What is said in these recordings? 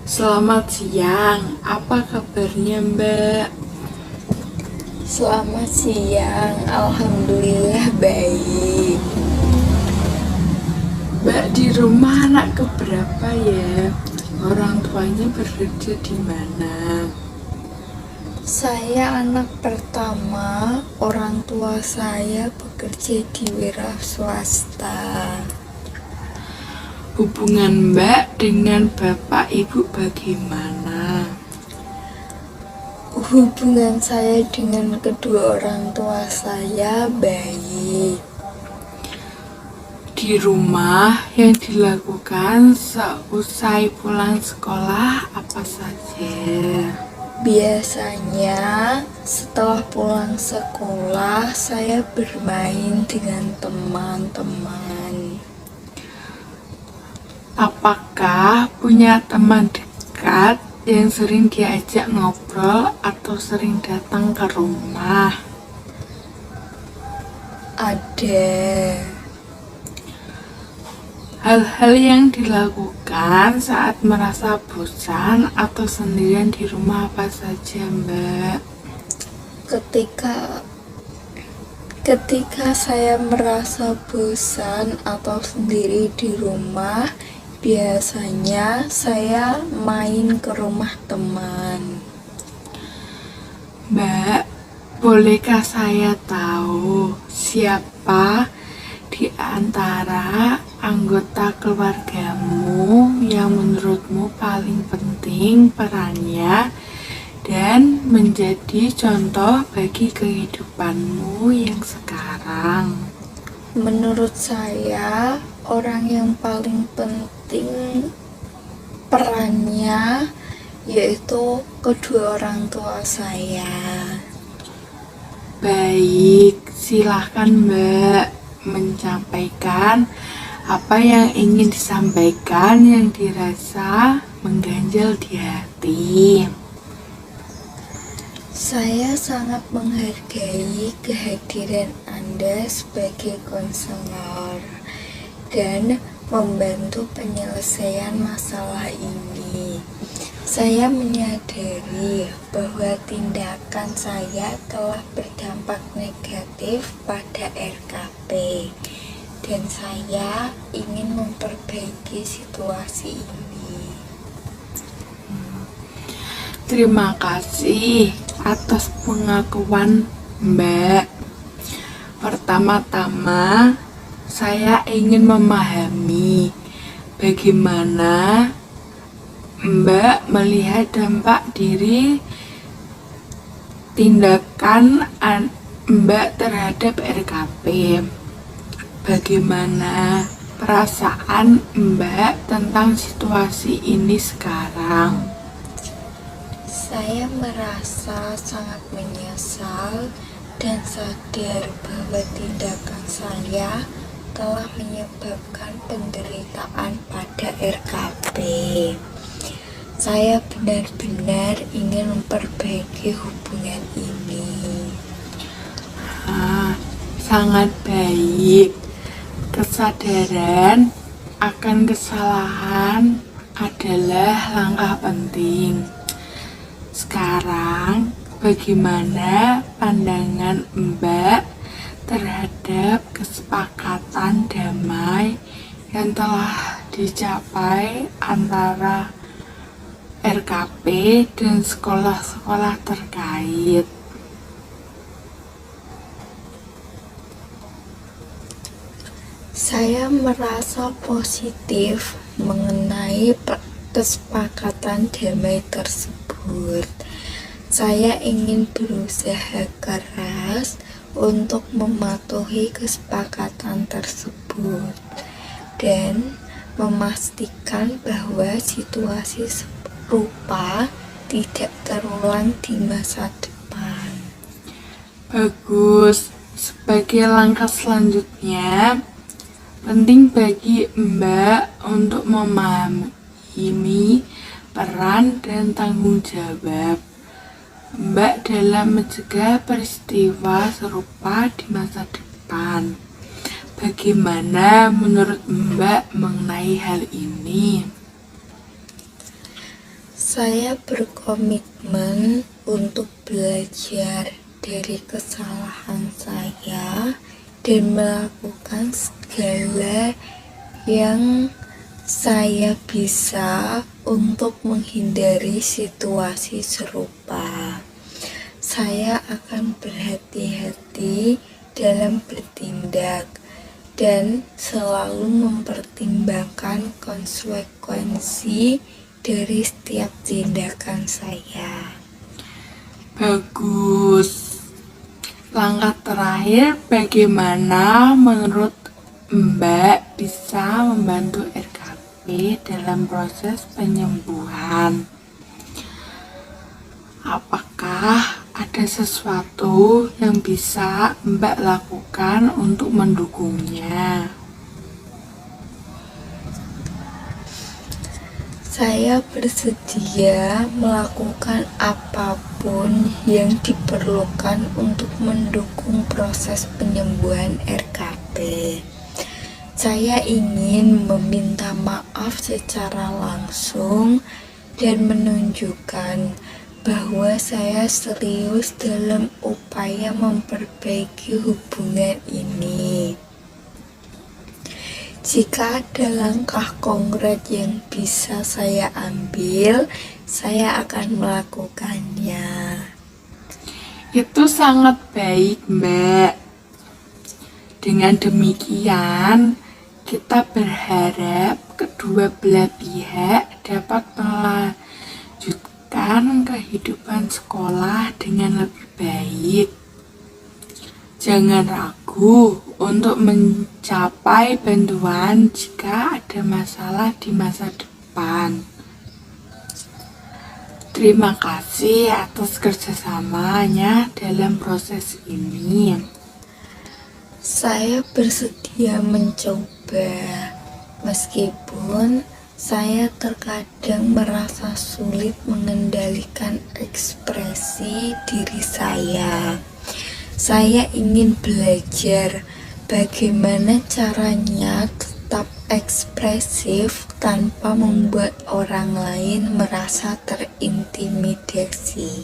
Selamat siang, apa kabarnya Mbak? Selamat siang, alhamdulillah baik. Mbak di rumah anak keberapa ya? Orang tuanya bekerja di mana? Saya anak pertama, orang tua saya bekerja di wira swasta. Hubungan Mbak dengan bapak ibu bagaimana? Hubungan saya dengan kedua orang tua saya baik. Di rumah yang dilakukan seusai pulang sekolah apa saja? Biasanya setelah pulang sekolah saya bermain dengan teman-teman. Apakah punya teman dekat yang sering diajak ngobrol atau sering datang ke rumah? Ada. Hal-hal yang dilakukan saat merasa bosan atau sendirian di rumah apa saja, Mbak? Ketika saya merasa bosan atau sendiri di rumah, biasanya saya main ke rumah teman. Mbak, bolehkah saya tahu siapa di antara anggota keluargamu yang menurutmu paling penting perannya dan menjadi contoh bagi kehidupanmu yang sekarang? Menurut saya, orang yang paling penting perannya yaitu kedua orang tua saya. Baik, silahkan Mbak menyampaikan apa yang ingin disampaikan yang dirasa mengganjal di hati. Saya sangat menghargai kehadiran Anda sebagai konselor dan membantu penyelesaian masalah ini. Saya menyadari bahwa tindakan saya telah berdampak negatif pada RKP dan saya ingin memperbaiki situasi ini. Terima kasih atas pengakuan Mbak. Pertama-tama, saya ingin memahami bagaimana Mbak melihat dampak diri tindakan Mbak terhadap RKP. Bagaimana perasaan Mbak tentang situasi ini sekarang? Saya merasa sangat menyesal dan sadar bahwa tindakan saya telah menyebabkan penderitaan pada RKP. Saya benar-benar ingin memperbaiki hubungan ini. Sangat baik. Kesadaran akan kesalahan adalah langkah penting. Sekarang, bagaimana pandangan Mbak terhadap kesepakatan damai yang telah dicapai antara RKP dan sekolah-sekolah terkait? Saya merasa positif mengenai kesepakatan damai tersebut. Saya ingin berusaha keras untuk mematuhi kesepakatan tersebut dan memastikan bahwa situasi serupa tidak terulang di masa depan. Bagus. Sebagai langkah selanjutnya, penting bagi Mbak untuk memahami peran dan tanggung jawab Mbak dalam mencegah peristiwa serupa di masa depan. Bagaimana menurut Mbak mengenai hal ini? Saya berkomitmen untuk belajar dari kesalahan saya dan melakukan segala yang saya bisa untuk menghindari situasi serupa. Saya akan berhati-hati dalam bertindak dan selalu mempertimbangkan konsekuensi dari setiap tindakan saya. Bagus. Langkah terakhir, bagaimana menurut Mbak bisa membantu RKP dalam proses penyembuhan? Apakah ada sesuatu yang bisa Mbak lakukan untuk mendukungnya? Saya bersedia melakukan apapun yang diperlukan untuk mendukung proses penyembuhan RKP. Saya ingin meminta maaf secara langsung dan menunjukkan bahwa saya serius dalam upaya memperbaiki hubungan ini. Jika ada langkah konkret yang bisa saya ambil, saya akan melakukannya. Itu sangat baik, Mbak. Dengan demikian, kita berharap kedua belah pihak dapat melanjutkan kehidupan sekolah dengan lebih baik. Jangan ragu untuk mencapai bantuan jika ada masalah di masa depan. Terima kasih atas kerjasamanya dalam proses ini. Saya bersedia mencoba, meskipun saya terkadang merasa sulit mengendalikan ekspresi diri saya. Saya ingin belajar bagaimana caranya tetap ekspresif tanpa membuat orang lain merasa terintimidasi.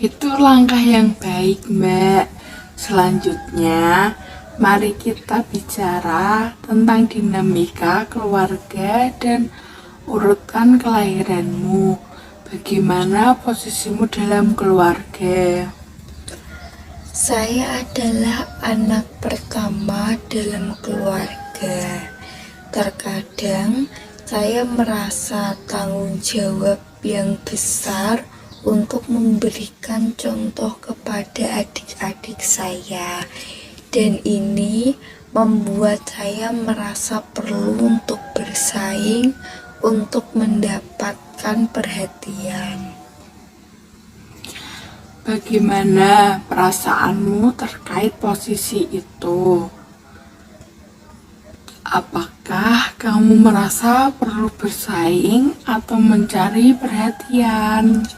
Itu langkah yang baik, Mbak. Selanjutnya, mari kita bicara tentang dinamika keluarga dan urutan kelahiranmu. Bagaimana posisimu dalam keluarga? Saya adalah anak pertama dalam keluarga. Terkadang saya merasa tanggung jawab yang besar untuk memberikan contoh kepada adik-adik saya, dan ini membuat saya merasa perlu untuk bersaing untuk mendapatkan perhatian. Bagaimana perasaanmu terkait posisi itu? Apakah kamu merasa perlu bersaing atau mencari perhatian?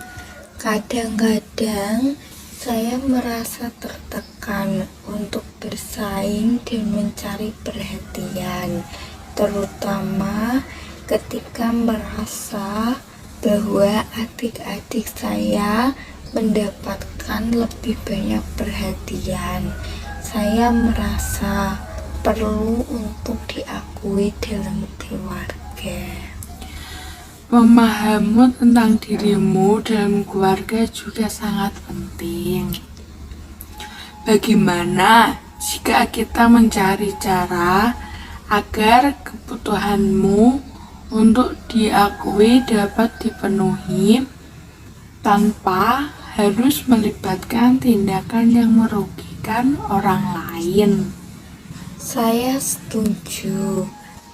Kadang-kadang saya merasa tertekan untuk bersaing dan mencari perhatian, terutama ketika merasa bahwa adik-adik saya mendapatkan lebih banyak perhatian. Saya merasa perlu untuk diakui dalam keluarga. Pemahamu tentang dirimu dalam keluarga juga sangat penting. Bagaimana jika kita mencari cara agar kebutuhanmu untuk diakui dapat dipenuhi tanpa harus melibatkan tindakan yang merugikan orang lain? Saya setuju.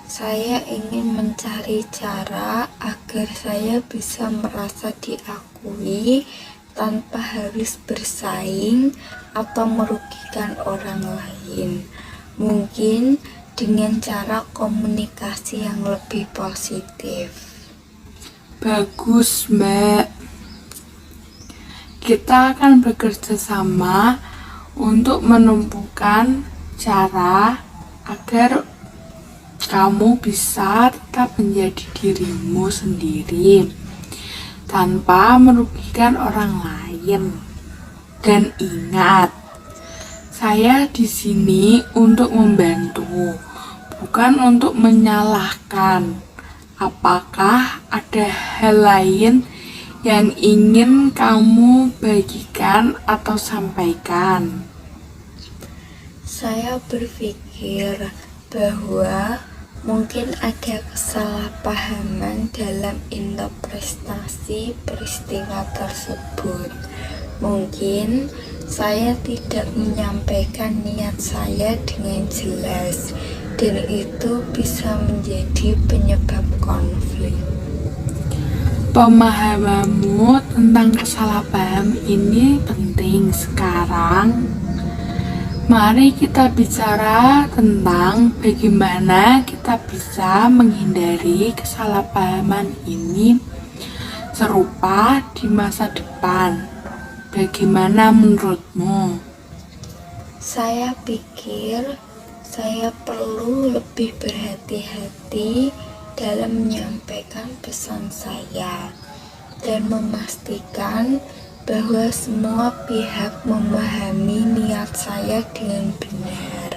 Saya ingin mencari cara agar saya bisa merasa diakui tanpa harus bersaing atau merugikan orang lain. Mungkin dengan cara komunikasi yang lebih positif. Bagus, Mbak. Kita akan bekerja sama untuk menemukan cara agar kamu bisa tetap menjadi dirimu sendiri. tanpa merugikan orang lain. Dan ingat, saya di sini untuk membantu, bukan untuk menyalahkan. Apakah ada hal lain yang ingin kamu bagikan atau sampaikan? Saya berpikir bahwa mungkin ada kesalahpahaman dalam interpretasi peristiwa tersebut. Mungkin saya tidak menyampaikan niat saya dengan jelas, dan itu bisa menjadi penyebab konflik. Pemahamanmu tentang kesalahpaham ini penting sekarang. Mari kita bicara tentang bagaimana kita bisa menghindari kesalahpahaman ini serupa di masa depan. Bagaimana menurutmu? Saya pikir saya perlu lebih berhati-hati dalam menyampaikan pesan saya dan memastikan bahwa semua pihak memahami niat saya dengan benar.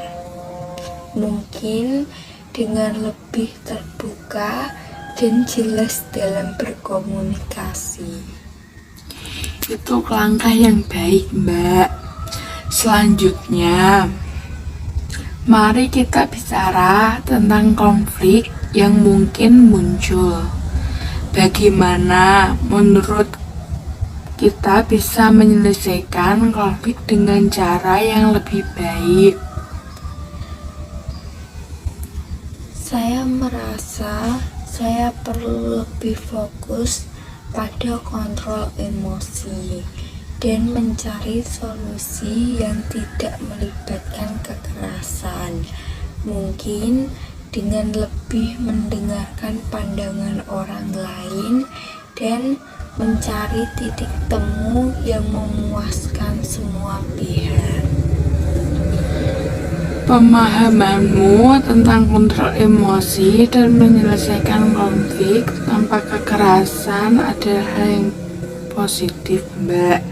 Mungkin dengan lebih terbuka dan jelas dalam berkomunikasi. Itu langkah yang baik, Mbak. Selanjutnya, mari kita bicara tentang konflik yang mungkin muncul. Bagaimana menurut kita bisa menyelesaikan konflik dengan cara yang lebih baik? Saya merasa saya perlu lebih fokus pada kontrol emosi dan mencari solusi yang tidak melibatkan kekerasan. Mungkin dengan lebih mendengarkan pandangan orang lain dan mencari titik temu yang memuaskan semua pihak. Pemahamanmu tentang kontrol emosi dan menyelesaikan konflik tanpa kekerasan adalah hal yang positif, Mbak.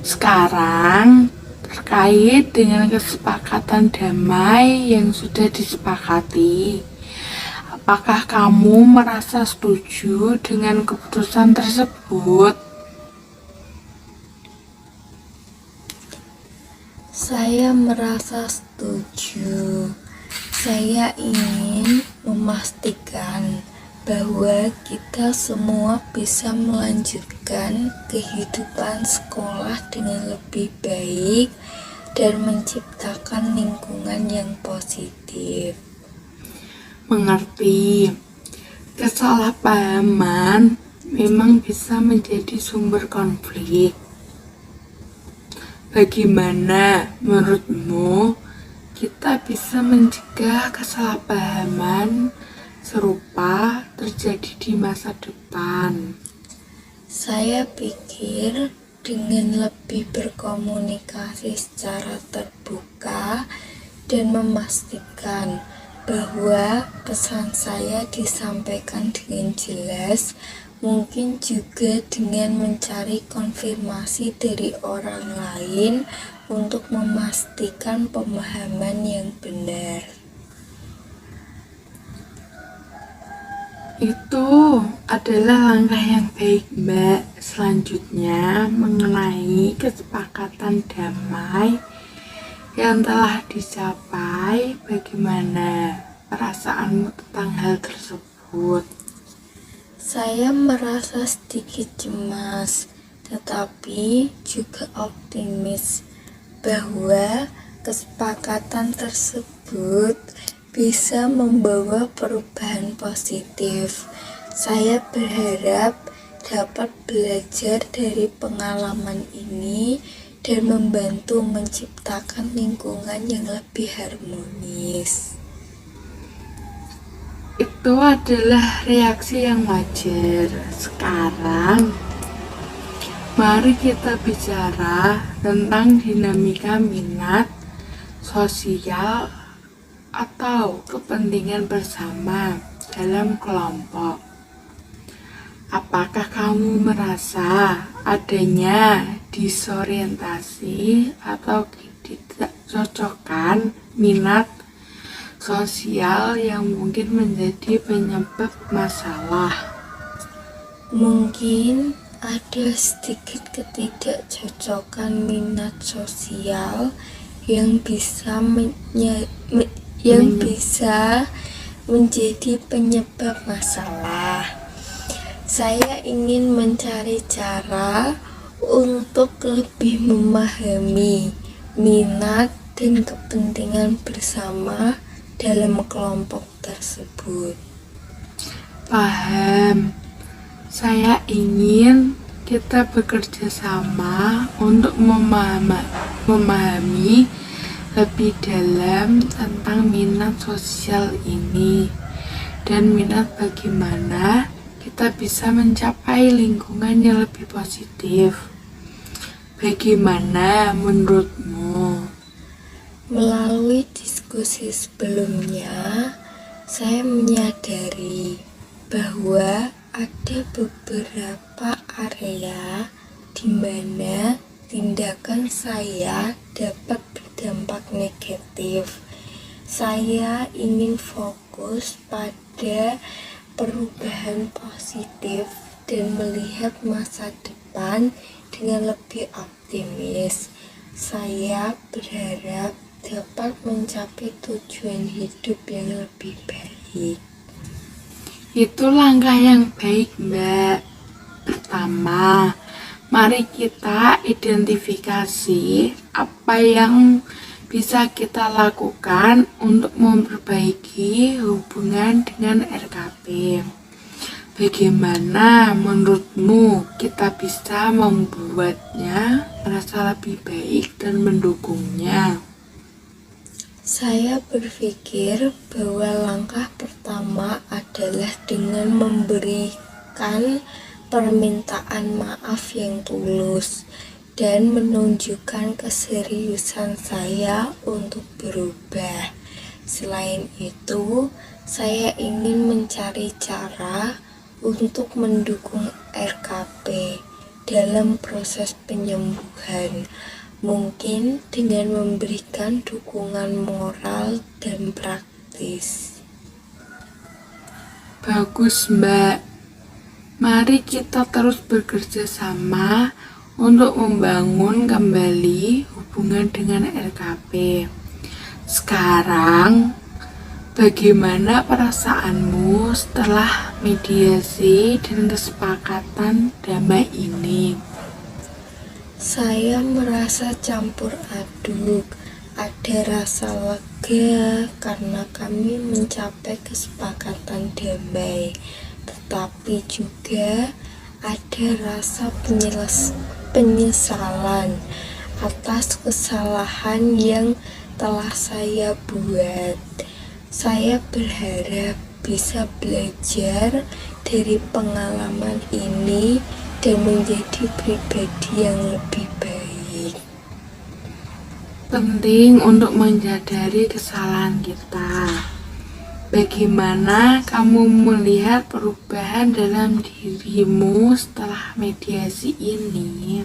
Sekarang, terkait dengan kesepakatan damai yang sudah disepakati, apakah kamu merasa setuju dengan keputusan tersebut? Saya merasa setuju. Saya ingin memastikan bahwa kita semua bisa melanjutkan kehidupan sekolah dengan lebih baik dan menciptakan lingkungan yang positif. Mengerti. Kesalahpahaman memang bisa menjadi sumber konflik. Bagaimana menurutmu kita bisa mencegah kesalahpahaman serupa terjadi di masa depan? Saya pikir dengan lebih berkomunikasi secara terbuka dan memastikan bahwa pesan saya disampaikan dengan jelas, mungkin juga dengan mencari konfirmasi dari orang lain untuk memastikan pemahaman yang benar. Itu adalah langkah yang baik, Mbak. Selanjutnya, mengenai kesepakatan damai yang telah dicapai, bagaimana perasaanmu tentang hal tersebut? Saya merasa sedikit cemas, tetapi juga optimis bahwa kesepakatan tersebut bisa membawa perubahan positif. Saya berharap dapat belajar dari pengalaman ini dan membantu menciptakan lingkungan yang lebih harmonis. Itu adalah reaksi yang wajar. Sekarang, mari kita bicara tentang dinamika minat sosial atau kepentingan bersama dalam kelompok. Apakah kamu merasa adanya disorientasi atau ketidakcocokan minat sosial yang mungkin menjadi penyebab masalah? Mungkin ada sedikit ketidakcocokan minat sosial yang bisa menjadi penyebab masalah. Saya ingin mencari cara untuk lebih memahami minat dan kepentingan bersama dalam kelompok tersebut. Paham. Saya ingin kita bekerja sama untuk memahami lebih dalam tentang minat sosial ini dan minat bagaimana kita bisa mencapai lingkungan yang lebih positif. Bagaimana menurutmu? Melalui diskusi sebelumnya, saya menyadari bahwa ada beberapa area di mana tindakan saya dapat berdampak negatif. Saya ingin fokus pada perubahan positif dan melihat masa depan dengan lebih optimis. Saya berharap dapat mencapai tujuan hidup yang lebih baik. Itu langkah yang baik, Mbak. Pertama, mari kita identifikasi apa yang bisa kita lakukan untuk memperbaiki hubungan dengan RKP. Bagaimana menurutmu kita bisa membuatnya merasa lebih baik dan mendukungnya? Saya berpikir bahwa langkah pertama adalah dengan memberikan permintaan maaf yang tulus dan menunjukkan keseriusan saya untuk berubah. Selain itu, saya ingin mencari cara untuk mendukung RKP dalam proses penyembuhan. Mungkin dengan memberikan dukungan moral dan praktis. Bagus, Mbak. Mari kita terus bekerja sama untuk membangun kembali hubungan dengan RKP. Sekarang, bagaimana perasaanmu setelah mediasi dan kesepakatan damai ini? Saya merasa campur aduk. Ada rasa lega karena kami mencapai kesepakatan damai, tetapi juga ada rasa penyesalan atas kesalahan yang telah saya buat. Saya berharap bisa belajar dari pengalaman ini dan menjadi pribadi yang lebih baik. Penting untuk menyadari kesalahan kita. Bagaimana kamu melihat perubahan dalam dirimu setelah mediasi ini?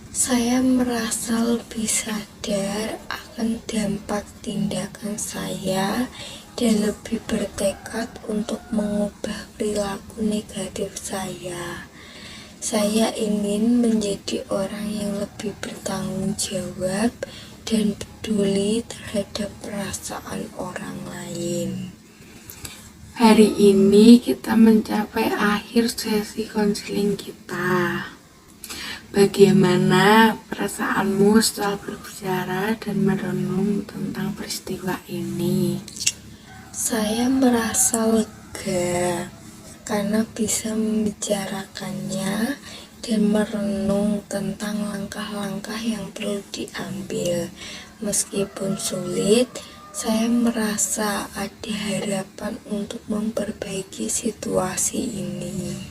Saya merasa lebih sadar akan dampak tindakan saya dan lebih bertekad untuk mengubah perilaku negatif saya. Saya ingin menjadi orang yang lebih bertanggung jawab dan peduli terhadap perasaan orang lain. Hari ini kita mencapai akhir sesi konseling kita. Bagaimana perasaanmu setelah berbicara dan merenung tentang peristiwa ini? Saya merasa lega karena bisa membicarakannya dan merenung tentang langkah-langkah yang perlu diambil. Meskipun sulit, saya merasa ada harapan untuk memperbaiki situasi ini.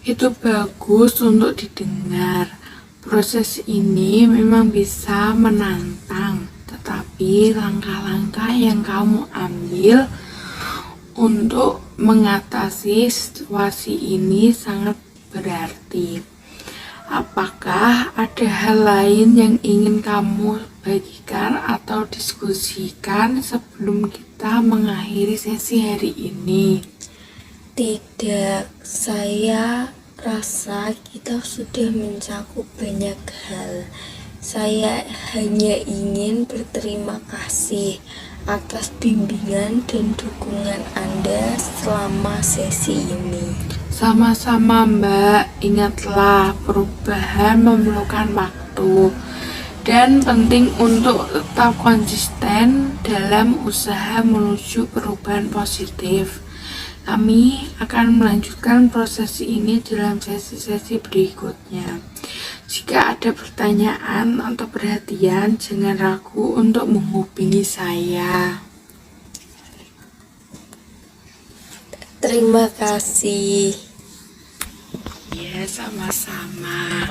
Itu bagus untuk didengar. Proses ini memang bisa menantang, tetapi langkah-langkah yang kamu ambil untuk mengatasi situasi ini sangat berarti. Apakah ada hal lain yang ingin kamu bagikan atau diskusikan sebelum kita mengakhiri sesi hari ini? Tidak, saya rasa kita sudah mencakup banyak hal. Saya hanya ingin berterima kasih atas bimbingan dan dukungan Anda selama sesi ini. Sama-sama Mbak, ingatlah perubahan memerlukan waktu dan penting untuk tetap konsisten dalam usaha menuju perubahan positif. Kami akan melanjutkan proses ini dalam sesi-sesi berikutnya. Jika ada pertanyaan atau perhatian, jangan ragu untuk menghubungi saya. Terima kasih. Ya, sama-sama.